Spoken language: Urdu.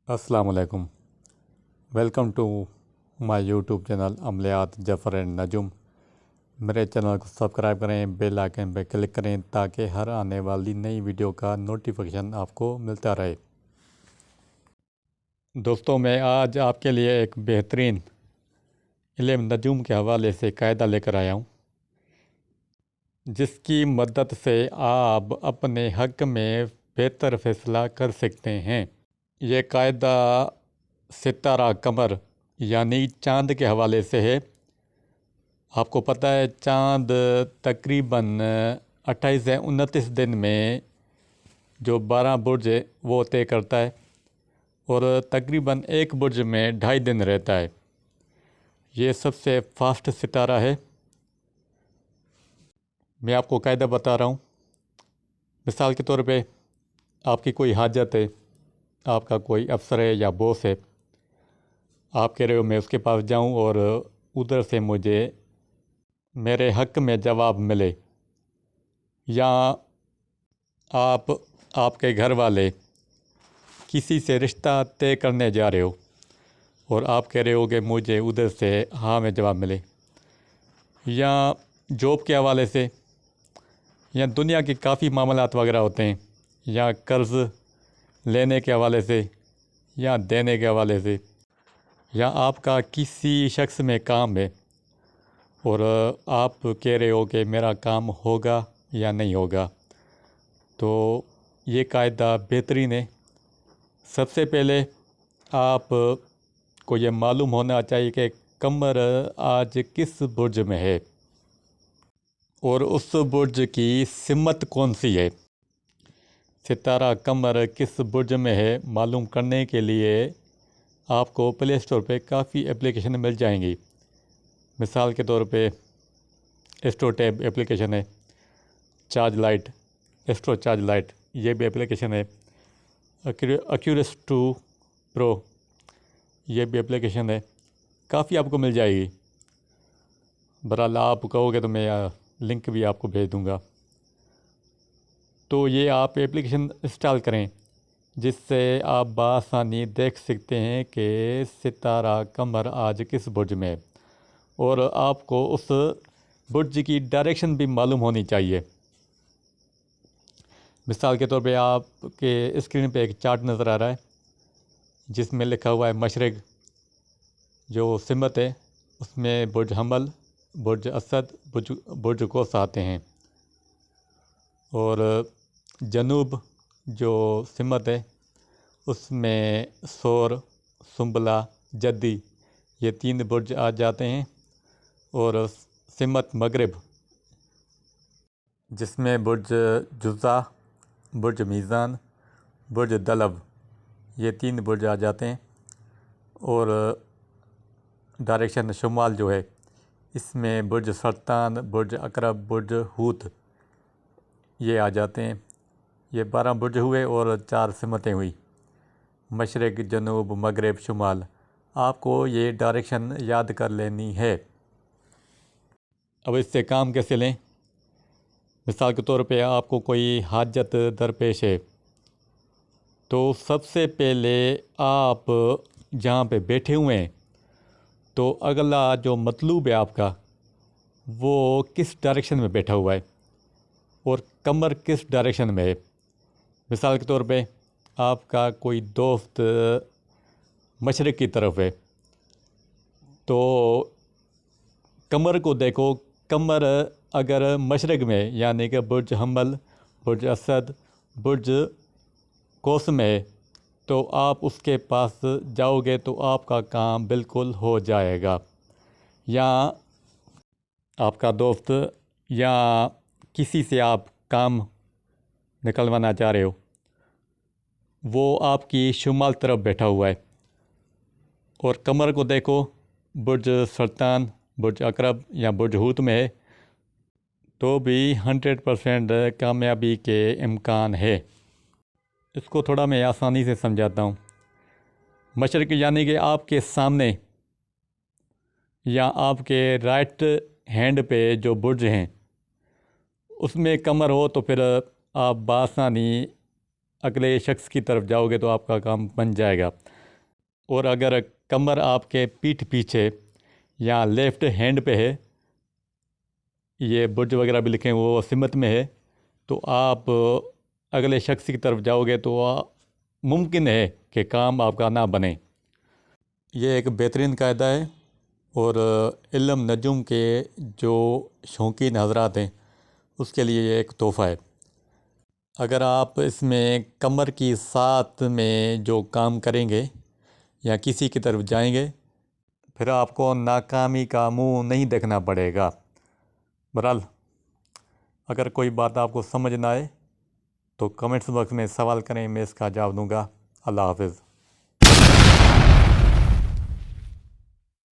السلام علیکم، welcome to my YouTube channel عملیات جعفر اینڈ نجم۔ میرے چینل کو سبسکرائب کریں، بیل آئکن پہ کلک کریں تاکہ ہر آنے والی نئی ویڈیو کا نوٹیفیکیشن آپ کو ملتا رہے۔ دوستوں، میں آج آپ کے لیے ایک بہترین علم نجوم کے حوالے سے قاعدہ لے کر آیا ہوں، جس کی مدد سے آپ اپنے حق میں بہتر فیصلہ کر سکتے ہیں۔ یہ قاعدہ ستارہ قمر یعنی چاند کے حوالے سے ہے۔ آپ کو پتہ ہے چاند تقریباً 28 سے 29 دن میں جو 12 برج ہے وہ طے کرتا ہے، اور تقریباً ایک برج میں 2.5 دن رہتا ہے۔ یہ سب سے فاسٹ ستارہ ہے۔ میں آپ کو قاعدہ بتا رہا ہوں۔ مثال کے طور پہ آپ کی کوئی حاجت ہے، آپ کا کوئی افسر ہے یا باس ہے، آپ کہہ رہے ہو میں اس کے پاس جاؤں اور ادھر سے مجھے میرے حق میں جواب ملے، یا آپ کے گھر والے کسی سے رشتہ طے کرنے جا رہے ہو اور آپ کہہ رہے ہو کہ مجھے ادھر سے ہاں میں جواب ملے، یا جاب کے حوالے سے، یا دنیا کے کافی معاملات وغیرہ ہوتے ہیں، یا قرض لینے کے حوالے سے یا دینے کے حوالے سے، یا آپ کا کسی شخص میں کام ہے اور آپ کہہ رہے ہو کہ میرا کام ہوگا یا نہیں ہوگا، تو یہ قاعدہ بہترین ہے۔ سب سے پہلے آپ کو یہ معلوم ہونا چاہیے کہ قمر آج کس برج میں ہے اور اس برج کی سمت کون سی ہے۔ ستارہ قمر کس برج میں ہے معلوم کرنے کے لیے آپ کو پلے اسٹور پہ کافی اپلیکیشن مل جائیں گی۔ مثال کے طور پہ ایسٹرو ٹیب اپلیکیشن ہے، charge light, astro charge light یہ بھی اپلیکیشن ہے، ایکیورس 2 پرو یہ بھی اپلیکیشن ہے، کافی آپ کو مل جائے گی۔ بہرحال آپ کہو گے تو میں لنک بھی آپ کو بھیج دوں گا۔ تو یہ آپ اپلیکیشن انسٹال کریں، جس سے آپ بآسانی دیکھ سکتے ہیں کہ ستارہ قمر آج کس برج میں ہے، اور آپ کو اس برج کی ڈائریکشن بھی معلوم ہونی چاہیے۔ مثال کے طور پہ آپ کے اسکرین پہ ایک چارٹ نظر آ رہا ہے جس میں لکھا ہوا ہے مشرق، جو سمت ہے اس میں برج حمل، برج اسد، برج قوس آتے ہیں، اور جنوب جو سمت ہے اس میں ثور، سنبلہ، جدی یہ 3 برج آ جاتے ہیں، اور سمت مغرب جس میں برج جزا، برج میزان، برج دلو یہ 3 برج آ جاتے ہیں، اور ڈائریکشن شمال جو ہے اس میں برج سرطان، برج عقرب، برج حوت یہ آ جاتے ہیں۔ یہ 12 برج ہوئے اور 4 سمتیں ہوئی، مشرق، جنوب، مغرب، شمال۔ آپ کو یہ ڈائریکشن یاد کر لینی ہے۔ اب اس سے کام کیسے لیں؟ مثال کے طور پہ آپ کو کوئی حاجت درپیش ہے، تو سب سے پہلے آپ جہاں پہ بیٹھے ہوئے ہیں تو اگلا جو مطلوب ہے آپ کا وہ کس ڈائریکشن میں بیٹھا ہوا ہے اور قمر کس ڈائریکشن میں ہے۔ مثال کے طور پہ آپ کا کوئی دوست مشرق کی طرف ہے، تو قمر کو دیکھو، قمر اگر مشرق میں یعنی کہ برج حمل، برج اسد، برج قوس میں ہے تو آپ اس کے پاس جاؤ گے تو آپ کا کام بالکل ہو جائے گا۔ یا آپ کا دوست یا کسی سے آپ کام نکلوانا چاہ رہے ہو، وہ آپ کی شمال طرف بیٹھا ہوا ہے، اور قمر کو دیکھو برج سرطان، برج عقرب یا برج حوت میں ہے، تو بھی 100% کامیابی کے امکان ہے۔ اس کو تھوڑا میں آسانی سے سمجھاتا ہوں۔ مشرق یعنی کہ آپ کے سامنے یا آپ کے رائٹ ہینڈ پہ جو برج ہیں اس میں قمر ہو تو پھر آپ بآسانی اگلے شخص کی طرف جاؤ گے تو آپ کا کام بن جائے گا۔ اور اگر کمر آپ کے پیٹھ پیچھے یا لیفٹ ہینڈ پہ ہے، یہ برج وغیرہ بھی لکھیں وہ سمت میں ہے، تو آپ اگلے شخص کی طرف جاؤ گے تو ممکن ہے کہ کام آپ کا نہ بنے۔ یہ ایک بہترین قاعدہ ہے، اور علم نجوم کے جو شوقین حضرات ہیں اس کے لیے یہ ایک تحفہ ہے۔ اگر آپ اس میں کمر کی ساتھ میں جو کام کریں گے یا کسی کی طرف جائیں گے، پھر آپ کو ناکامی کا منہ نہیں دیکھنا پڑے گا۔ بہرحال اگر کوئی بات آپ کو سمجھ نہ آئے تو کمنٹس باکس میں سوال کریں، میں اس کا جواب دوں گا۔ اللہ حافظ۔